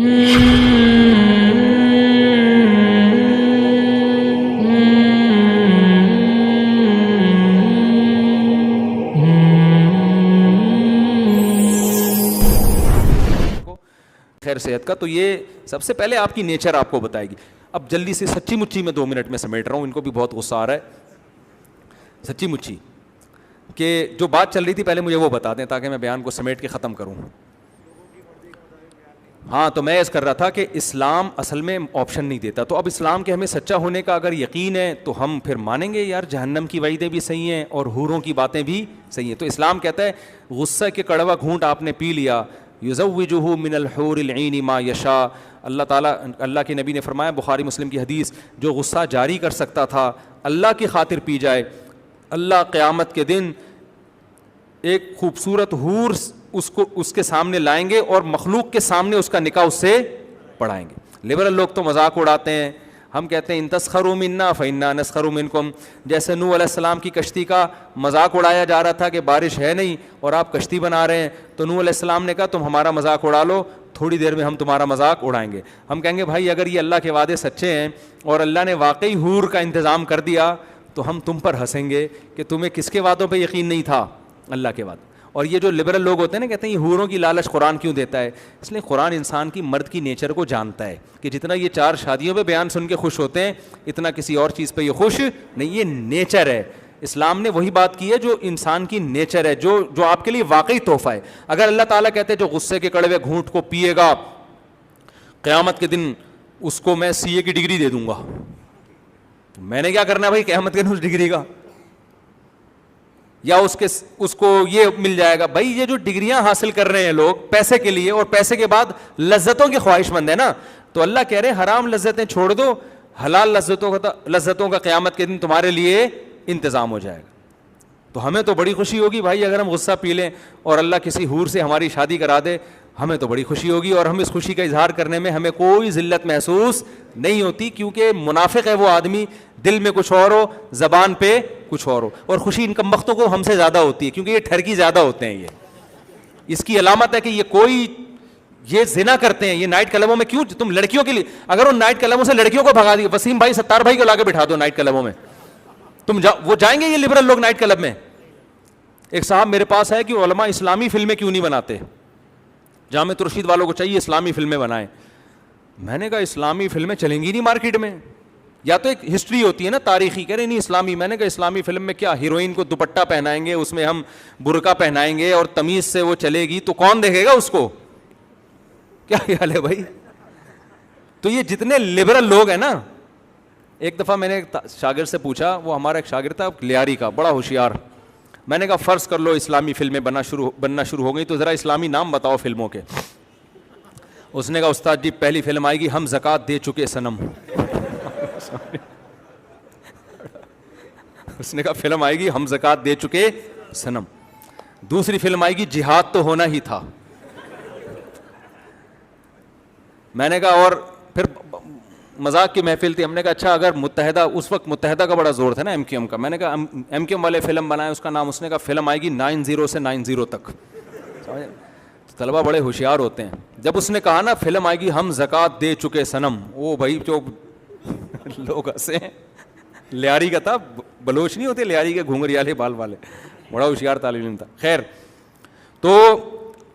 خیر صحت کا. تو یہ سب سے پہلے آپ کی نیچر آپ کو بتائے گی. اب جلدی سے سچی مچی میں 2 منٹ میں سمیٹ رہا ہوں, ان کو بھی بہت غصہ آ رہا ہے. سچی مچی کہ جو بات چل رہی تھی پہلے مجھے وہ بتا دیں تاکہ میں بیان کو سمیٹ کے ختم کروں. ہاں, تو میں اس کر رہا تھا کہ اسلام اصل میں آپشن نہیں دیتا. تو اب اسلام کے ہمیں سچا ہونے کا اگر یقین ہے تو ہم پھر مانیں گے یار جہنم کی وعیدیں بھی صحیح ہیں اور حوروں کی باتیں بھی صحیح ہیں. تو اسلام کہتا ہے غصہ کے کڑوا گھونٹ آپ نے پی لیا, یزوجہ من الحور العین ما یشاء. اللہ تعالیٰ, اللہ کے نبی نے فرمایا بخاری مسلم کی حدیث, جو غصہ جاری کر سکتا تھا اللہ کی خاطر پی جائے, اللہ قیامت کے دن ایک خوبصورت حور اس کے سامنے لائیں گے اور مخلوق کے سامنے اس کا نکاح اس سے پڑھائیں گے. لبرل لوگ تو مذاق اڑاتے ہیں, ہم کہتے ہیں ان تسخروا منا فانا نسخر منکم. جیسے نوح علیہ السلام کی کشتی کا مذاق اڑایا جا رہا تھا کہ بارش ہے نہیں اور آپ کشتی بنا رہے ہیں, تو نوح علیہ السلام نے کہا تم ہمارا مذاق اڑا لو, تھوڑی دیر میں ہم تمہارا مذاق اڑائیں گے. ہم کہیں گے بھائی اگر یہ اللہ کے وعدے سچے ہیں اور اللہ نے واقعی حور کا انتظام کر دیا تو ہم تم پر ہنسیں گے کہ تمہیں کس کے وعدوں پہ یقین نہیں تھا, اللہ کے وعدے. اور یہ جو لبرل لوگ ہوتے ہیں نا, کہتے ہیں یہ حوروں کی لالچ قرآن کیوں دیتا ہے. اس لیے قرآن انسان کی مرد کی نیچر کو جانتا ہے کہ جتنا یہ 4 شادیوں پہ بیان سن کے خوش ہوتے ہیں اتنا کسی اور چیز پہ یہ خوش نہیں. یہ نیچر ہے. اسلام نے وہی بات کی ہے جو انسان کی نیچر ہے, جو آپ کے لیے واقعی تحفہ ہے. اگر اللہ تعالیٰ کہتے ہیں جو غصے کے کڑوے گھونٹ کو پیے گا قیامت کے دن اس کو میں CA کی ڈگری دے دوں گا, تو میں نے کیا کرنا ہے بھائی قیامت کے دن اس ڈگری کا, یا اس کو یہ مل جائے گا. بھائی یہ جو ڈگریاں حاصل کر رہے ہیں لوگ پیسے کے لیے اور پیسے کے بعد لذتوں کے خواہش مند ہے نا, تو اللہ کہہ رہے ہیں حرام لذتیں چھوڑ دو, حلال لذتوں کا قیامت کے دن تمہارے لیے انتظام ہو جائے گا. تو ہمیں تو بڑی خوشی ہوگی بھائی اگر ہم غصہ پی لیں اور اللہ کسی حور سے ہماری شادی کرا دے, ہمیں تو بڑی خوشی ہوگی اور ہم اس خوشی کا اظہار کرنے میں ہمیں کوئی ذلت محسوس نہیں ہوتی, کیونکہ منافق ہے وہ آدمی دل میں کچھ اور ہو زبان پہ کچھ اور ہو. اور خوشی ان کمبختوں کو ہم سے زیادہ ہوتی ہے کیونکہ یہ ٹھرکی زیادہ ہوتے ہیں. یہ اس کی علامت ہے کہ یہ زنا کرتے ہیں. یہ نائٹ کلبوں میں کیوں, تم لڑکیوں کے لیے اگر ان نائٹ کلبوں سے لڑکیوں کو بھگا دی, وسیم بھائی ستار بھائی کو لا کے بٹھا دو نائٹ کلبوں میں, تم وہ جائیں گے یہ لبرل لوگ نائٹ کلب میں. ایک صاحب میرے پاس ہے کہ علماء اسلامی فلمیں کیوں نہیں بناتے, جامع رشید والوں کو چاہیے اسلامی فلمیں بنائیں. میں نے کہا اسلامی فلمیں چلیں گی نہیں مارکیٹ میں, یا تو ایک ہسٹری ہوتی ہے نا تاریخی, کہہ رہے نہیں اسلامی. میں نے کہا اسلامی فلم میں کیا ہیروئن کو دوپٹہ پہنائیں گے, اس میں ہم برقع پہنائیں گے اور تمیز سے وہ چلے گی, تو کون دیکھے گا اس کو, کیا خیال ہے بھائی. تو یہ جتنے لبرل لوگ ہیں نا, ایک دفعہ میں نے ایک شاگرد سے پوچھا, وہ ہمارا ایک شاگرد تھا لیاری کا, بڑا ہوشیار. میں نے کہا فرض کر لو اسلامی فلمیں بننا شروع ہو گئی, تو ذرا اسلامی نام بتاؤ فلموں کے. اس نے کہا استاد جی پہلی فلم آئے گی ہم زکوٰۃ دے چکے صنم. اس نے کہا فلم آئے گی ہم زکوٰۃ دے چکے صنم. دوسری فلم آئے گی جہاد تو ہونا ہی تھا. میں نے کہا, اور پھر مذاق کی محفل تھی, ہم نے کہا اچھا اگر متحدہ, اس وقت متحدہ کا بڑا زور تھا نا MQM کا, میں نے کہا MQM والے فلم بنائے, اس کا نام, اس نے کہا فلم آئے گی 90 سے 90 تک. طلبہ بڑے ہوشیار ہوتے ہیں. جب اس نے کہا نا فلم آئے گی ہم زکوٰۃ دے چکے صنم, وہ بھائی جو لوگ ہنسے, لیاری کا تھا, بلوچ نہیں ہوتے لیاری کے گھونگری والے بال والے, بڑا ہوشیار طالب علم تھا. خیر, تو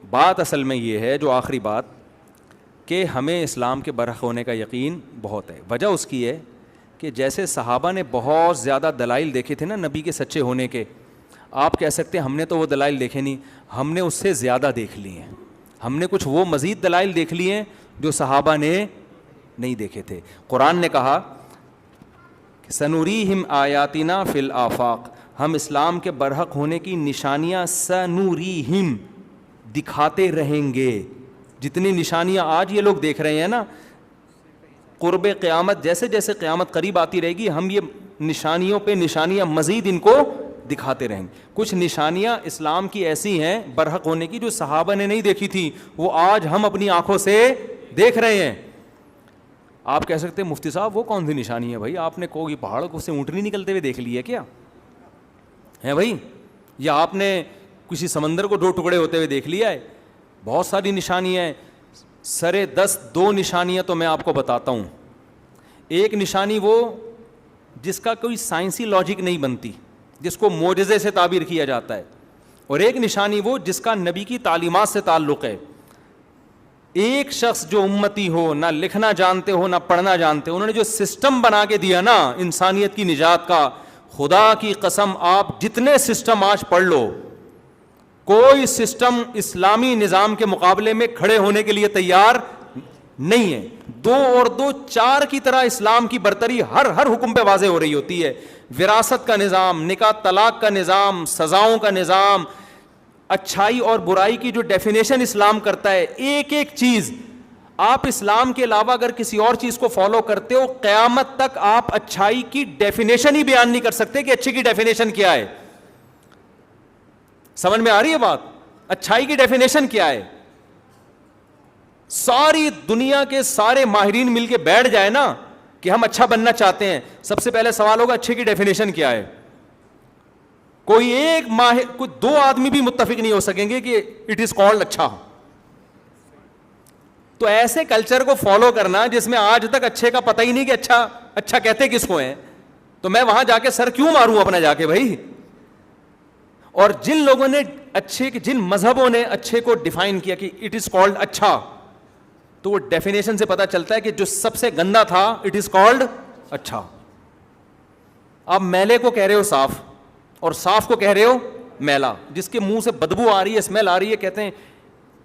بات اصل میں یہ ہے, جو آخری بات, کہ ہمیں اسلام کے برحق ہونے کا یقین بہت ہے. وجہ اس کی ہے کہ جیسے صحابہ نے بہت زیادہ دلائل دیکھے تھے نا نبی کے سچے ہونے کے, آپ کہہ سکتے ہیں ہم نے تو وہ دلائل دیکھے نہیں, ہم نے اس سے زیادہ دیکھ لی ہیں. ہم نے کچھ وہ مزید دلائل دیکھ لی ہیں جو صحابہ نے نہیں دیکھے تھے. قرآن نے کہا کہ سنوریہم آیاتنا فی الآفاق, ہم اسلام کے برحق ہونے کی نشانیاں سنوریہم دکھاتے رہیں گے. جتنی نشانیاں آج یہ لوگ دیکھ رہے ہیں نا, قرب قیامت جیسے جیسے قیامت قریب آتی رہے گی, ہم یہ نشانیوں پہ نشانیاں مزید ان کو دکھاتے رہیں گے. کچھ نشانیاں اسلام کی ایسی ہیں برحق ہونے کی جو صحابہ نے نہیں دیکھی تھی, وہ آج ہم اپنی آنکھوں سے دیکھ رہے ہیں. آپ کہہ سکتے ہیں مفتی صاحب وہ کون سی نشانی ہے بھائی, آپ نے کوئی پہاڑ کو سے اونٹنی نکلتے ہوئے دیکھ لی ہے کیا ہے بھائی, یا آپ نے کسی سمندر کو 2 ٹکڑے ہوتے ہوئے دیکھ لیا ہے؟ بہت ساری نشانیاں ہیں. سرے 10 2 نشانیاں تو میں آپ کو بتاتا ہوں. ایک نشانی وہ جس کا کوئی سائنسی لاجک نہیں بنتی, جس کو معجزے سے تعبیر کیا جاتا ہے, اور ایک نشانی وہ جس کا نبی کی تعلیمات سے تعلق ہے. ایک شخص جو امتی ہو, نہ لکھنا جانتے ہو نہ پڑھنا جانتے, انہوں نے جو سسٹم بنا کے دیا نا انسانیت کی نجات کا, خدا کی قسم آپ جتنے سسٹم آج پڑھ لو, کوئی سسٹم اسلامی نظام کے مقابلے میں کھڑے ہونے کے لیے تیار نہیں ہے. 2 اور 2 4 کی طرح اسلام کی برتری ہر حکم پہ واضح ہو رہی ہوتی ہے. وراثت کا نظام, نکاح طلاق کا نظام, سزاؤں کا نظام, اچھائی اور برائی کی جو ڈیفینیشن اسلام کرتا ہے, ایک ایک چیز. آپ اسلام کے علاوہ اگر کسی اور چیز کو فالو کرتے ہو, قیامت تک آپ اچھائی کی ڈیفینیشن ہی بیان نہیں کر سکتے کہ اچھے کی ڈیفینیشن کیا ہے. سمجھ میں آ رہی ہے بات؟ اچھائی کی ڈیفینیشن کیا ہے؟ ساری دنیا کے سارے ماہرین مل کے بیٹھ جائے نا کہ ہم اچھا بننا چاہتے ہیں, سب سے پہلے سوال ہوگا اچھے کی ڈیفینیشن کیا ہے. کوئی ایک ماہر, کوئی 2 آدمی بھی متفق نہیں ہو سکیں گے کہ اٹ از کالڈ اچھا. تو ایسے کلچر کو فالو کرنا جس میں آج تک اچھے کا پتہ ہی نہیں کہ اچھا کہتے کس کو ہیں, تو میں وہاں جا کے سر کیوں ماروں اپنا جا کے بھائی. اور جن لوگوں نے جن مذہبوں نے اچھے کو ڈیفائن کیا کہ اٹ از کالڈ اچھا, تو وہ ڈیفینیشن سے پتا چلتا ہے کہ جو سب سے گندا تھا اٹ از کالڈ اچھا. آپ میلے کو کہہ رہے ہو صاف, اور صاف کو کہہ رہے ہو میلا. جس کے منہ سے بدبو آ رہی ہے, اسمیل آ رہی ہے, کہتے ہیں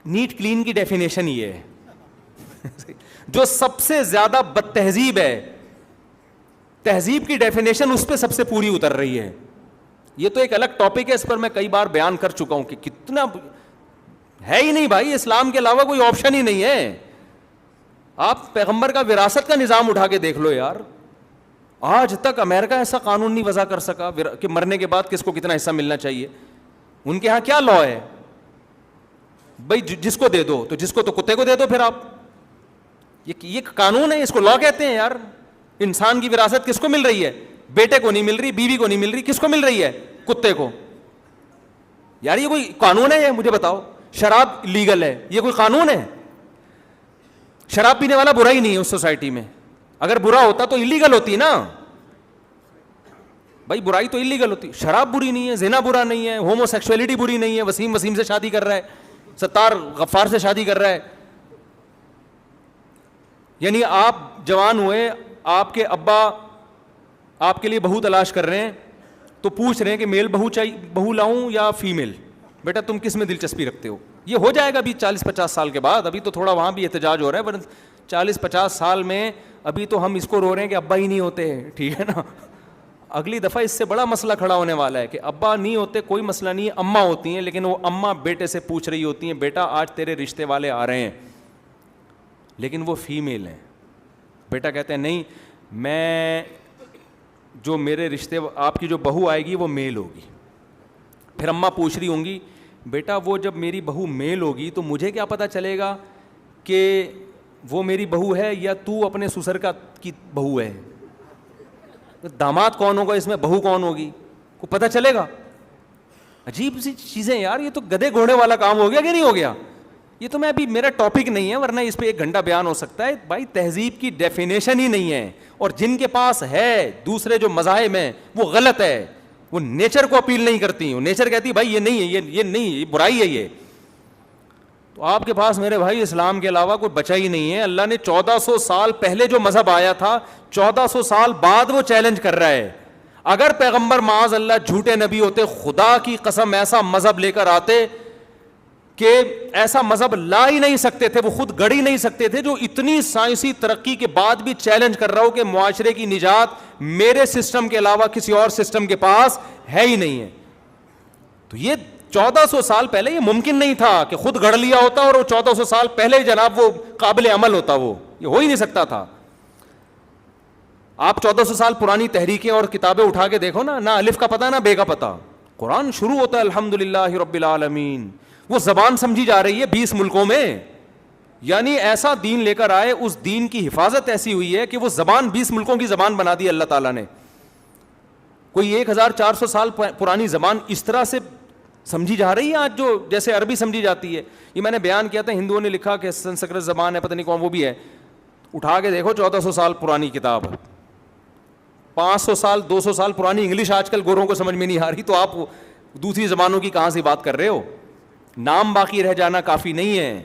نیٹ کلین کی ڈیفینیشن یہ ہے. جو سب سے زیادہ بد تہذیب ہے, تہذیب کی ڈیفینیشن اس پہ سب سے پوری اتر رہی ہے. یہ تو ایک الگ ٹاپک ہے, اس پر میں کئی بار بیان کر چکا ہوں کہ کتنا ہے ہی نہیں بھائی, اسلام کے علاوہ کوئی آپشن ہی نہیں ہے. آپ پیغمبر کا وراثت کا نظام اٹھا کے دیکھ لو یار, آج تک امریکہ ایسا قانون نہیں وضع کر سکا کہ مرنے کے بعد کس کو کتنا حصہ ملنا چاہیے. ان کے ہاں کیا لا ہے بھائی, جس کو دے دو, تو جس کو تو کتے کو دے دو. پھر آپ یہ قانون ہے, اس کو لا کہتے ہیں یار. انسان کی وراثت کس کو مل رہی ہے؟ بیٹے کو نہیں مل رہی, بیوی کو نہیں مل رہی, کس کو مل رہی ہے؟ کتے کو. یار یہ کوئی قانون ہے؟ یہ مجھے بتاؤ. شراب لیگل ہے, یہ کوئی قانون ہے؟ شراب پینے والا برا ہی نہیں ہے اس سوسائٹی میں. اگر برا ہوتا تو انلیگل ہوتی نا بھائی, برائی تو انلیگل ہوتی. شراب بری نہیں ہے, زنا برا نہیں ہے, ہومو سیکسولیٹی بری نہیں ہے, وسیم سے شادی کر رہا ہے, ستار غفار سے شادی کر رہا ہے. یعنی آپ جوان ہوئے, آپ کے ابا آپ کے لیے بہو تلاش کر رہے ہیں, تو پوچھ رہے ہیں کہ میل بہو لاؤں یا فیمیل, بیٹا تم کس میں دلچسپی رکھتے ہو. یہ ہو جائے گا ابھی 40-50 سال کے بعد. ابھی تو تھوڑا وہاں بھی احتجاج ہو رہا ہے, پر 40-50 سال میں ابھی تو ہم اس کو رو رہے ہیں کہ ابا ہی نہیں ہوتے, ٹھیک ہے نا. اگلی دفعہ اس سے بڑا مسئلہ کھڑا ہونے والا ہے کہ ابا نہیں ہوتے کوئی مسئلہ نہیں ہے, اماں ہوتی ہیں, لیکن وہ اماں بیٹے سے پوچھ رہی ہوتی ہیں بیٹا آج تیرے رشتے والے آ رہے ہیں, لیکن وہ فیمیل ہیں. بیٹا کہتے ہیں نہیں, میں جو میرے رشتے آپ کی جو بہو آئے گی وہ میل ہوگی. پھر اماں پوچھ رہی ہوں گی بیٹا وہ جب میری بہو میل ہوگی تو مجھے کیا پتہ چلے گا کہ وہ میری بہو ہے یا تو اپنے سسر کی بہو ہے. داماد کون ہوگا اس میں, بہو کون ہوگی, کو پتہ چلے گا؟ عجیب سی چیزیں یار. یہ تو گدھے گھوڑے والا کام ہو گیا کہ نہیں ہو گیا؟ یہ تو میں ابھی میرا ٹاپک نہیں ہے, ورنہ اس پہ 1 گھنٹہ بیان ہو سکتا ہے. بھائی تہذیب کی ڈیفینیشن ہی نہیں ہے, اور جن کے پاس ہے دوسرے جو مذاہب ہیں وہ غلط ہے. وہ نیچر کو اپیل نہیں کرتی, نیچر کہتی بھائی یہ نہیں ہے, یہ نہیں, یہ برائی ہے یہ. تو آپ کے پاس میرے بھائی اسلام کے علاوہ کوئی بچا ہی نہیں ہے. اللہ نے 1400 سال پہلے جو مذہب آیا تھا 1400 سال بعد وہ چیلنج کر رہا ہے. اگر پیغمبر معاذ اللہ جھوٹے نبی ہوتے, خدا کی قسم ایسا مذہب لے کر آتے کہ ایسا مذہب لا ہی نہیں سکتے تھے, وہ خود گڑ ہی نہیں سکتے تھے, جو اتنی سائنسی ترقی کے بعد بھی چیلنج کر رہا ہو کہ معاشرے کی نجات میرے سسٹم کے علاوہ کسی اور سسٹم کے پاس ہے ہی نہیں ہے. تو یہ 1400 سال پہلے یہ ممکن نہیں تھا کہ خود گڑھ لیا ہوتا اور وہ 1400 سال پہلے جناب وہ قابل عمل ہوتا, وہ یہ ہو ہی نہیں سکتا تھا. آپ 1400 سال پرانی تحریکیں اور کتابیں اٹھا کے دیکھو نا, نہ الف کا پتہ نہ بے کا پتہ. قرآن شروع ہوتا ہے الحمدللہ رب العالمین. وہ زبان سمجھی جا رہی ہے 20 ملکوں میں, یعنی ایسا دین لے کر آئے, اس دین کی حفاظت ایسی ہوئی ہے کہ وہ زبان 20 ملکوں کی زبان بنا دی اللہ تعالیٰ نے. کوئی 1400 سال پرانی زبان اس طرح سے سمجھی جا رہی ہے آج جو جیسے عربی سمجھی جاتی ہے. یہ میں نے بیان کیا تھا, ہندوؤں نے لکھا کہ سنسکرت زبان ہے, پتہ نہیں کون, وہ بھی ہے. اٹھا کے دیکھو 1400 سال پرانی کتاب, 500 سال 200 سال پرانی انگلش آج کل گوروں کو سمجھ میں نہیں آ رہی, تو آپ دوسری زبانوں کی کہاں سے بات کر رہے ہو. نام باقی رہ جانا کافی نہیں ہے,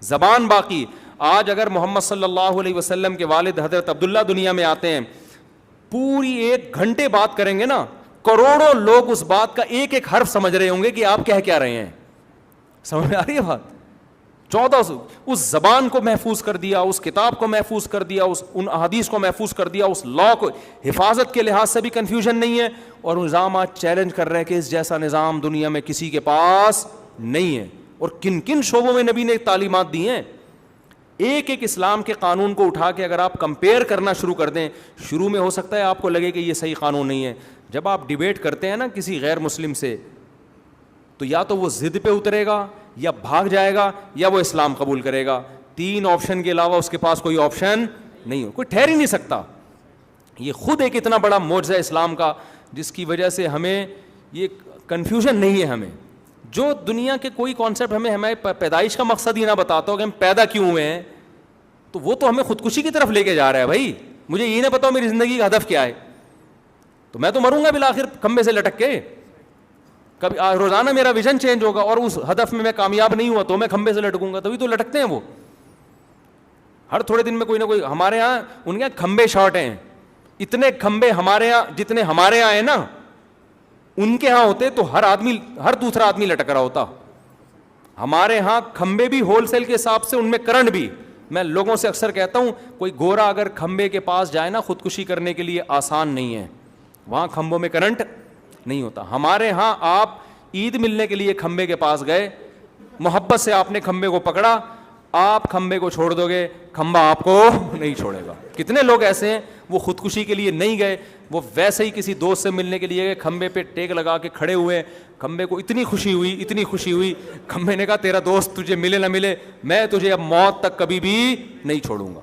زبان باقی. آج اگر محمد صلی اللہ علیہ وسلم کے والد حضرت عبداللہ دنیا میں آتے ہیں, پوری 1 گھنٹے بات کریں گے نا, کروڑوں لوگ اس بات کا ایک ایک حرف سمجھ رہے ہوں گے کہ آپ کہہ کیا رہے ہیں. سمجھ میں آ رہی ہے بات؟ 1400 اس زبان کو محفوظ کر دیا, اس کتاب کو محفوظ کر دیا, ان احادیث کو محفوظ کر دیا, اس لا کو حفاظت کے لحاظ سے بھی کنفیوژن نہیں ہے. اور نظام آج چیلنج کر رہے ہیں کہ اس جیسا نظام دنیا میں کسی کے پاس نہیں ہے. اور کن کن شعبوں میں نبی نے تعلیمات دی ہیں. ایک ایک اسلام کے قانون کو اٹھا کے اگر آپ کمپیئر کرنا شروع کر دیں, شروع میں ہو سکتا ہے آپ کو لگے کہ یہ صحیح قانون نہیں ہے. جب آپ ڈیبیٹ کرتے ہیں نا کسی غیر مسلم سے, تو یا تو وہ ضد پہ اترے گا, یا بھاگ جائے گا, یا وہ اسلام قبول کرے گا. 3 آپشن کے علاوہ اس کے پاس کوئی آپشن نہیں ہو, کوئی ٹھہر ہی نہیں سکتا. یہ خود ایک اتنا بڑا معجزہ ہے اسلام کا, جس کی وجہ سے ہمیں یہ کنفیوژن نہیں ہے. ہمیں جو دنیا کے کوئی کانسیپٹ ہمیں پیدائش کا مقصد ہی نہ بتاتا ہو کہ ہم پیدا کیوں ہوئے ہیں, تو وہ تو ہمیں خودکشی کی طرف لے کے جا رہا ہے. بھائی مجھے یہ نہ بتاؤ میری زندگی کا ہدف کیا ہے, تو میں تو مروں گا بالآخر کھمبے سے لٹک کے. کبھی روزانہ میرا ویژن چینج ہوگا, اور اس ہدف میں کامیاب نہیں ہوا تو میں کھمبے سے لٹکوں گا. تبھی تو لٹکتے ہیں وہ, ہر تھوڑے دن میں کوئی نہ کوئی. ہمارے ہاں ان کے کھمبے شارٹ ہیں, اتنے کھمبے ہمارے ہاں جتنے ہمارے یہاں ہیں نا, ان کے ہاں ہوتے تو ہر دوسرا آدمی لٹک رہا ہوتا. ہمارے ہاں کھمبے بھی ہول سیل کے حساب سے, ان میں کرنٹ بھی. میں لوگوں سے اکثر کہتا ہوں, کوئی گورا اگر کھمبے کے پاس جائے نا خودکشی کرنے کے لیے, آسان نہیں ہے. وہاں کھمبوں میں کرنٹ نہیں ہوتا. ہمارے ہاں آپ عید ملنے کے لیے کھمبے کے پاس گئے, محبت سے آپ نے کھمبے کو پکڑا, آپ کھمبے کو چھوڑ دو گے, کھمبا آپ کو نہیں چھوڑے گا. کتنے لوگ ایسے ہیں وہ خودکشی کے لیے نہیں گئے, وہ ویسے ہی کسی دوست سے ملنے کے لیے گئے, کھمبے پہ ٹیک لگا کے کھڑے ہوئے. کھمبے کو اتنی خوشی ہوئی, کھمبے نے کہا تیرا دوست تجھے ملے نہ ملے, میں تجھے اب موت تک کبھی بھی نہیں چھوڑوں گا.